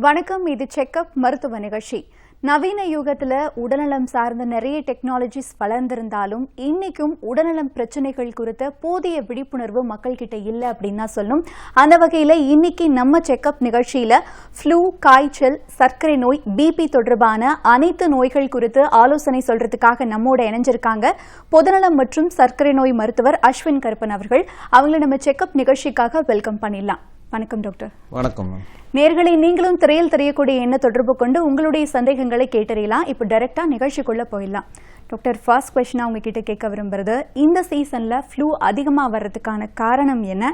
வணக்கம். இது செக்அப் மருத்துவ நிகழ்ச்சி. நவீன யுகத்துல உடல்நலம் சார்ந்த நிறைய டெக்னாலஜிஸ் வளர்ந்திருந்தாலும் இன்னைக்கும் உடல்நலம் பிரச்சனைகள் குறித்த போதிய விழிப்புணர்வு மக்கள் கிட்ட இல்ல அப்படின்னு தான் சொல்லணும். அந்த வகையில இன்னைக்கு நம்ம செக்அப் நிகழ்ச்சியில ஃப்ளூ, காய்ச்சல், சர்க்கரை நோய், பிபி தொடர்பான அனைத்து நோய்கள் குறித்து ஆலோசனை சொல்றதுக்காக நம்மோட இணைஞ்சிருக்காங்க பொதுநலம் மற்றும் சர்க்கரை நோய் மருத்துவர் அஸ்வின் கருப்பன் அவர்கள். அவங்களை நம்ம செக்அப் நிகழ்ச்சிக்காக வெல்கம் பண்ணிடலாம். வணக்கம் டாக்டர். வணக்கம். நேர்களை நீங்களும் திரையில் தெரியக்கூடிய எண்ண தொடர்பு கொண்டு உங்களுடைய சந்தேகங்களை கேட்டறியலாம். இப்போ டைரக்டா நிகழ்ச்சிக்குள்ள போயிடலாம். டாக்டர், ஃபர்ஸ்ட் கொஸ்டினா உங்ககிட்ட கேட்க விரும்புறது, இந்த சீசன்ல ஃப்ளூ அதிகமா வர்றதுக்கான காரணம் என்ன?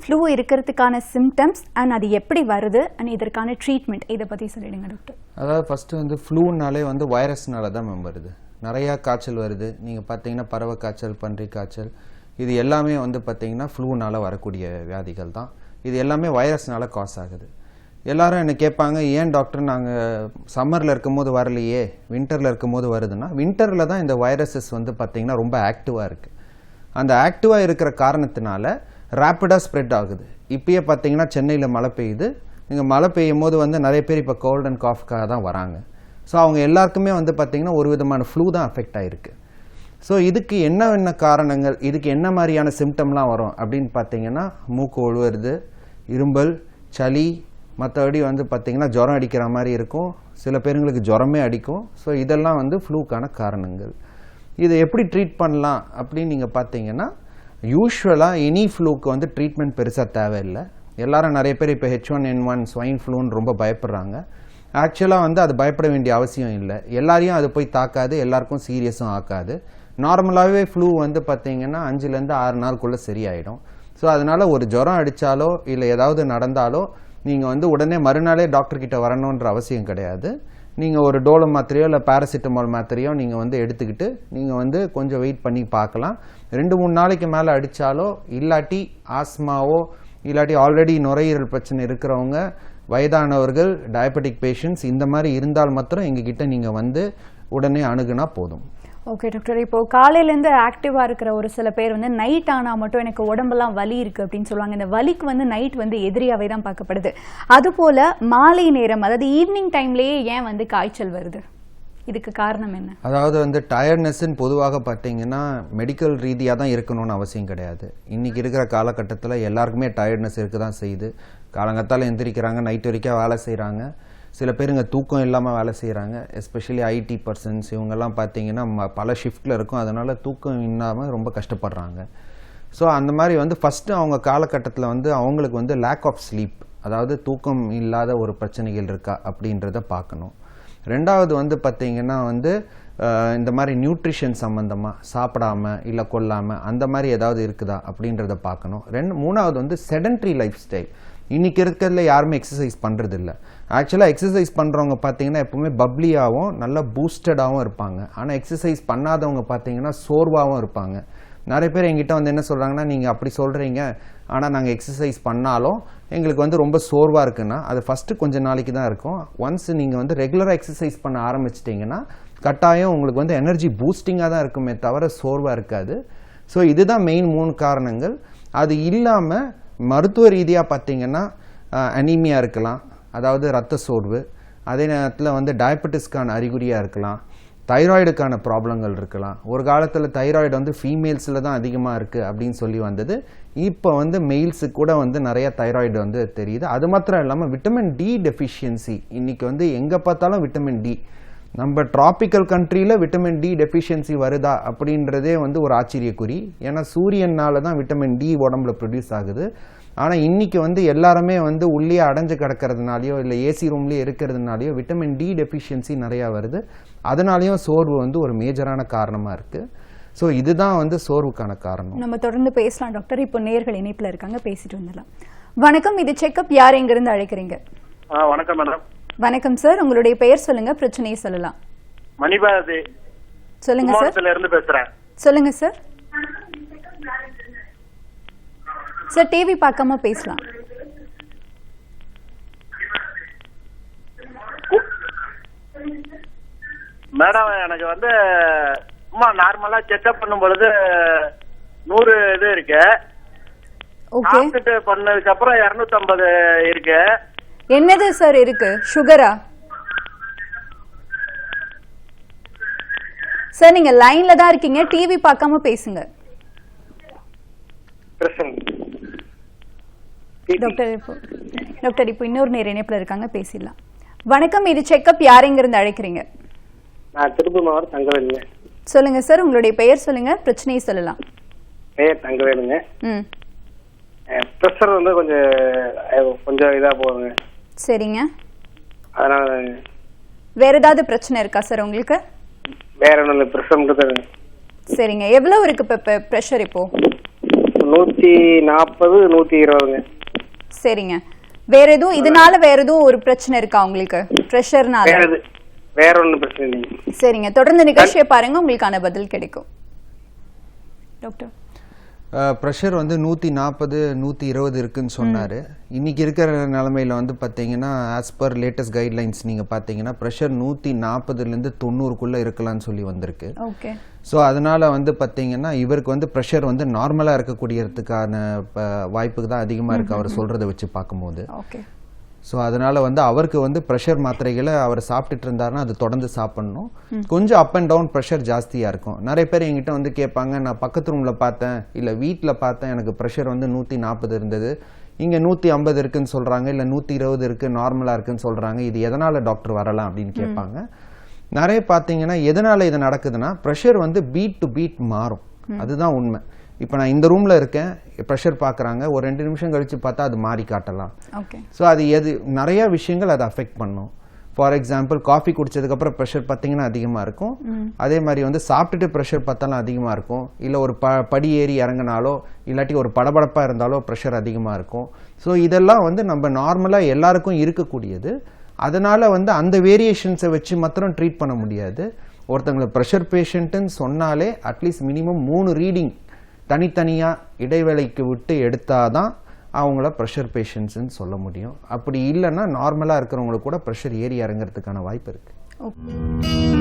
ஃப்ளூ இருக்கிறதுக்கான சிம்டம்ஸ் அண்ட் அது எப்படி வருது அண்ட் இதற்கான ட்ரீட்மெண்ட், இதை பத்தி சொல்லிடுங்க டாக்டர். அதாவது ஃபர்ஸ்ட் ஃப்ளூனாலே வைரஸ்னால தான் வருது. நிறைய காய்ச்சல் வருது. நீங்க பாத்தீங்கன்னா பறவை காய்ச்சல், பன்றி காய்ச்சல், இது எல்லாமே பாத்தீங்கன்னா ஃப்ளூனால வரக்கூடிய வியாதிகள் தான். இது எல்லாமே வைரஸ்னால காஸ் ஆகுது. எல்லாரும் என்ன கேட்பாங்க, ஏன் டாக்டர் நாங்கள் சம்மரில் இருக்கும் போது வரலையே, வின்டரில் இருக்கும் போது வருதுன்னா, வின்டரில் தான் இந்த வைரஸஸ் பார்த்தீங்கன்னா ரொம்ப ஆக்டிவாக இருக்குது. அந்த ஆக்டிவாக இருக்கிற காரணத்தினால ரேப்பிடாக ஸ்ப்ரெட் ஆகுது. இப்பயே பார்த்தீங்கன்னா சென்னையில் மழை பெய்யுது. நீங்கள் மழை பெய்யும் போது நிறைய பேர் இப்போ கோல்ட் அண்ட் காஃப்காக தான் வராங்க. ஸோ அவங்க எல்லாருக்குமே பார்த்தீங்கன்னா ஒரு விதமான ஃப்ளூ தான் அஃபெக்ட் ஆகிருக்கு. ஸோ இதுக்கு என்ன காரணங்கள், இதுக்கு என்ன மாதிரியான சிம்டம்லாம் வரும் அப்படின்னு பார்த்தீங்கன்னா, மூக்கு ஒழுவுறது, இரும்பல், சளி, மற்றபடி பார்த்தீங்கன்னா ஜுரம் அடிக்கிற மாதிரி இருக்கும். சில பேருங்களுக்கு ஜுரமே அடிக்கும். ஸோ இதெல்லாம் ஃப்ளூக்கான காரணங்கள். இதை எப்படி ட்ரீட் பண்ணலாம் அப்படின்னு நீங்கள் பார்த்தீங்கன்னா, யூஸ்வலாக எனி ஃப்ளூக்கு ட்ரீட்மெண்ட் பெருசாக தேவையில்லை. எல்லாரும் நிறைய பேர் இப்போ H1N1 ஸ்வைன் ஃப்ளூன்னு ரொம்ப பயப்படுறாங்க. ஆக்சுவலாக அது பயப்பட வேண்டிய அவசியம் இல்லை. எல்லாரையும் அது போய் தாக்காது, எல்லாருக்கும் சீரியஸும் ஆக்காது. நார்மலாகவே ஃப்ளூ பார்த்தீங்கன்னா 5லேருந்து 6 நாளுக்குள்ளே சரியாயிடும். ஸோ அதனால ஒரு ஜுரம் அடித்தாலோ இல்லை ஏதாவது நடந்தாலோ நீங்கள் உடனே மறுநாளே டாக்டர்கிட்ட வரணுன்ற அவசியம் கிடையாது. நீங்கள் ஒரு டோலோ மாத்திரையோ இல்லை பேராசிட்டமால் மாத்திரையோ நீங்கள் எடுத்துக்கிட்டு நீங்கள் கொஞ்சம் வெயிட் பண்ணி பார்க்கலாம். 2-3 நாளைக்கு மேலே அடித்தாலோ, இல்லாட்டி ஆஸ்மாவோ, இல்லாட்டி ஆல்ரெடி நுரையீரல் பிரச்சனை இருக்கிறவங்க, வயதானவர்கள், டயபெட்டிக் பேஷண்ட்ஸ், இந்த மாதிரி இருந்தால் மாத்திரம் எங்ககிட்ட நீங்கள் உடனே அணுகுனா போதும். ஓகே டாக்டர், இப்போ காலையிலேருந்து ஆக்டிவா இருக்கிற ஒரு சில பேர் நைட் ஆனால் மட்டும் எனக்கு உடம்பெல்லாம் வலி இருக்கு அப்படின்னு சொல்லுவாங்க. இந்த வலிக்கு நைட் எதிரியாவே தான் பார்க்கப்படுது. அதுபோல மாலை நேரம், அதாவது ஈவினிங் டைம்லேயே ஏன் காய்ச்சல் வருது? இதுக்கு காரணம் என்ன? அதாவது டயர்ட்னஸ்ன்னு பொதுவாக பார்த்தீங்கன்னா மெடிக்கல் ரீதியாக தான் இருக்கணும்னு அவசியம் கிடையாது. இன்னைக்கு இருக்கிற காலகட்டத்தில் எல்லாருக்குமே டயர்ட்னஸ் இருக்க தான் செய்யுது. காலங்கத்தால் எந்திரிக்கிறாங்க, நைட் வரைக்கும் வேலை செய்கிறாங்க. சில பேருங்க தூக்கம் இல்லாமல் வேலை செய்கிறாங்க. எஸ்பெஷலி ஐடி பர்சன்ஸ், இவங்கெல்லாம் பார்த்தீங்கன்னா பல ஷிஃப்டில் இருக்கும். அதனால் தூக்கம் இல்லாமல் ரொம்ப கஷ்டப்படுறாங்க. ஸோ அந்த மாதிரி ஃபஸ்ட்டு அவங்க காலகட்டத்தில் அவங்களுக்கு லேக் ஆஃப் ஸ்லீப், அதாவது தூக்கம் இல்லாத ஒரு பிரச்சனைகள் இருக்கா அப்படின்றத பார்க்கணும். ரெண்டாவது பார்த்தீங்கன்னா இந்த மாதிரி நியூட்ரிஷன் சம்மந்தமாக சாப்பிடாம இல்லை கொல்லாமல் அந்த மாதிரி ஏதாவது இருக்குதா அப்படின்றத பார்க்கணும். மூணாவது செடன்ட்ரி லைஃப் ஸ்டைல். இன்னைக்கு இருக்கிறதுல யாருமே எக்ஸசைஸ் பண்ணுறது இல்லை. ஆக்சுவலாக எக்ஸசைஸ் பண்ணுறவங்க பார்த்தீங்கன்னா எப்பவுமே பப்ளியாகவும் நல்லா பூஸ்டடாகவும் இருப்பாங்க. ஆனால் எக்ஸசைஸ் பண்ணாதவங்க பார்த்தீங்கன்னா சோர்வாகவும் இருப்பாங்க. நிறைய பேர் எங்கிட்ட என்ன சொல்கிறாங்கன்னா, நீங்கள் அப்படி சொல்கிறீங்க, ஆனால் நாங்கள் எக்ஸசைஸ் பண்ணாலும் எங்களுக்கு ரொம்ப சோர்வாக இருக்குன்னா, அது ஃபஸ்ட்டு கொஞ்சம் நாளைக்கு தான் இருக்கும். ஒன்ஸ் நீங்கள் ரெகுலராக எக்ஸசைஸ் பண்ண ஆரம்பிச்சிட்டிங்கன்னா கட்டாயம் உங்களுக்கு எனர்ஜி பூஸ்டிங்காக தான் இருக்குமே தவிர சோர்வாக இருக்காது. ஸோ இதுதான் மெயின் 3 காரணங்கள். அது இல்லாமல் மருத்துவ ரீதியாக பார்த்தீங்கன்னா அனீமியா இருக்கலாம், அதாவது ரத்த சோர்வு. அதே நேரத்தில் டயபெட்டிஸ்க்கான அறிகுறியாக இருக்கலாம், தைராய்டுக்கான ப்ராப்ளங்கள் இருக்கலாம். ஒரு காலத்தில் தைராய்டு ஃபீமேல்ஸில் தான் அதிகமாக இருக்குது அப்படின்னு சொல்லி வந்தது. இப்போ மெயில்ஸுக்கு கூட நிறைய தைராய்டு தெரியுது. அது மாத்திரம் இல்லாமல் விட்டமின் டி டெஃபிஷியன்சி. இன்னைக்கு எங்கே பார்த்தாலும் விட்டமின் டி. நம்ம டிராபிக்கல் கண்ட்ரியில் விட்டமின் டி டெஃபிஷியன்சி வருதா அப்படின்றதே ஒரு ஆச்சரியக்குறி. ஏன்னா சூரியனால தான் விட்டமின் டி உடம்புல ப்ரொடியூஸ் ஆகுது. ஆனால் இன்னைக்கு எல்லாருமே உள்ளே அடைஞ்சு கிடக்கிறதுனாலையோ இல்லை ஏசி ரூம்லேயே இருக்கிறதுனாலையோ விட்டமின் டி டெஃபிஷியன்சி நிறையா வருது. அதனாலையும் சோர்வு ஒரு மேஜரான காரணமாக இருக்குது. ஸோ இதுதான் சோர்வுக்கான காரணம். நம்ம தொடர்ந்து பேசலாம் டாக்டர். இப்போ நேயர்கள் இணைப்பில் இருக்காங்க, பேசிட்டு வந்துடலாம். வணக்கம், இது செக்அப். யார் எங்கிருந்து அழைக்கிறீங்க? வணக்கம் மேடம். வணக்கம் சார், உங்களுடைய பெயர் சொல்லுங்க, பிரச்சனையை சொல்லலாம். மணிபாரதி சொல்லுங்க சார். இருந்து பேசுறேன். சொல்லுங்க சார். சார் டிவி பார்க்காம பேசலாம். மேடம், எனக்கு சும்மா நார்மலா செக்அப் பண்ணும் பொழுது 100 இது இருக்கு. பண்ணதுக்கு அப்புறம் 250 இருக்கு. என்னது சார் இருக்கு? சுகரா? சார் நீங்க லைன்ல தான் இருக்கீங்க, டிவி பார்க்காம பேசுங்க. டாக்டர் இப்போ இன்னொரு நேர இணைப்புல இருக்காங்க, பேசிடலாம். வணக்கம், இது செக்அப். யாரெங்க இருந்து அழைக்கிறீங்க? நான் திருப்பூர் மாவட்டம் தங்கவேலுங்க. சொல்லுங்க சார், உங்களுடைய பெயர் சொல்லுங்க, பிரச்சனையை சொல்லலாம். பெயர் தங்கவேலுங்க. ப்ரெஷர் வந்து கொஞ்சம் இதா போகுதுங்க. சரிங்க. அதனால வேற ஏதாவது பிரச்சனை இருக்கா சார் உங்களுக்கு? வேற ஒன்றும் இல்லை, ப்ரெஷர் மட்டும் தான். சரிங்க. எவ்வளவு இருக்கு இப்போ ப்ரெஷர்? இப்போ 140 120ங்க. சரிங்க. வேற எதுவும் இதனால வேற எதுவும் ஒரு பிரச்சனை இருக்கா உங்களுக்கு ப்ரெஷர்னால? வேற ஒன்றும் பிரச்சனை இல்லைங்க. சரிங்க, தொடர்ந்து நிகழ்ச்சியை பாருங்க, உங்களுக்கான பதில் கிடைக்கும். டாக்டர், ப்ரெஷர் வந்து 140 120 இருக்குன்னு சொன்னார். இன்றைக்கி இருக்கிற நிலமையில் வந்து பார்த்தீங்கன்னா, ஆஸ் பர் லேட்டஸ்ட் கைட்லைன்ஸ் நீங்கள் பார்த்தீங்கன்னா ப்ரெஷர் 140லேருந்து 90க்குள்ளே இருக்கலாம்னு சொல்லி வந்திருக்கு. ஓகே. ஸோ அதனால் வந்து பார்த்தீங்கன்னா இவருக்கு வந்து ப்ரெஷர் வந்து நார்மலாக இருக்கக்கூடியதுக்கான வாய்ப்புக்கு தான் அதிகமாக இருக்குது அவர் சொல்கிறத வச்சு பார்க்கும்போது. ஓகே. ஸோ அதனால் வந்து அவருக்கு வந்து ப்ரெஷர் மாத்திரைகளை அவர் சாப்பிட்டுட்டு இருந்தாருன்னா அது தொடர்ந்து சாப்பிட்ணும். கொஞ்சம் அப் அண்ட் டவுன் ப்ரெஷர் ஜாஸ்தியாக இருக்கும். நிறைய பேர் என்கிட்ட வந்து கேட்பாங்க, நான் பக்கத்து ரூமில் பார்த்தேன், இல்லை வீட்டில் பார்த்தேன், எனக்கு ப்ரெஷர் வந்து 140 இருந்தது, இங்கே 150 இருக்குன்னு சொல்கிறாங்க, இல்லை 120 இருக்குது, நார்மலாக இருக்குன்னு சொல்கிறாங்க, இது எதனால் டாக்டர் வரலாம் அப்படின்னு கேட்பாங்க. நிறைய பார்த்தீங்கன்னா எதனால் இது நடக்குதுன்னா, ப்ரெஷர் வந்து பீட் டு பீட் மாறும். அதுதான் உண்மை. இப்போ நான் இந்த ரூமில் இருக்கேன், ப்ரெஷர் பார்க்குறாங்க, ஒரு 2 நிமிஷம் கழித்து பார்த்தா அது மாறி காட்டலாம். ஸோ அது நிறைய விஷயங்கள் அதை அஃபெக்ட் பண்ணும். ஃபார் எக்ஸாம்பிள், காஃபி குடிச்சதுக்கப்புறம் ப்ரெஷர் பார்த்தீங்கன்னா அதிகமாக இருக்கும். அதே மாதிரி வந்து சாப்பிட்டுட்டு ப்ரெஷர் பார்த்தாலும் அதிகமாக இருக்கும். இல்லை ஒரு படி ஏறி இறங்கினாலோ இல்லாட்டி ஒரு படபடப்பாக இருந்தாலோ ப்ரெஷர் அதிகமாக இருக்கும். ஸோ இதெல்லாம் வந்து நம்ம நார்மலாக எல்லாருக்கும் இருக்கக்கூடியது. அதனால் வந்து அந்த வேரியேஷன்ஸை வச்சு மாத்திரம் ட்ரீட் பண்ண முடியாது. ஒருத்தங்களை ப்ரெஷர் பேஷண்ட்டுன்னு சொன்னாலே அட்லீஸ்ட் மினிமம் 3 ரீடிங் தனித்தனியாக இடைவேளைக்கு விட்டு எடுத்தால் தான் அவங்கள ப்ரெஷர் பேஷண்ட்ஸ்ன்னு சொல்ல முடியும். அப்படி இல்லைன்னா நார்மலாக இருக்கிறவங்களுக்கு கூட ப்ரெஷர் ஏறி இறங்கிறதுக்கான வாய்ப்பு இருக்குது.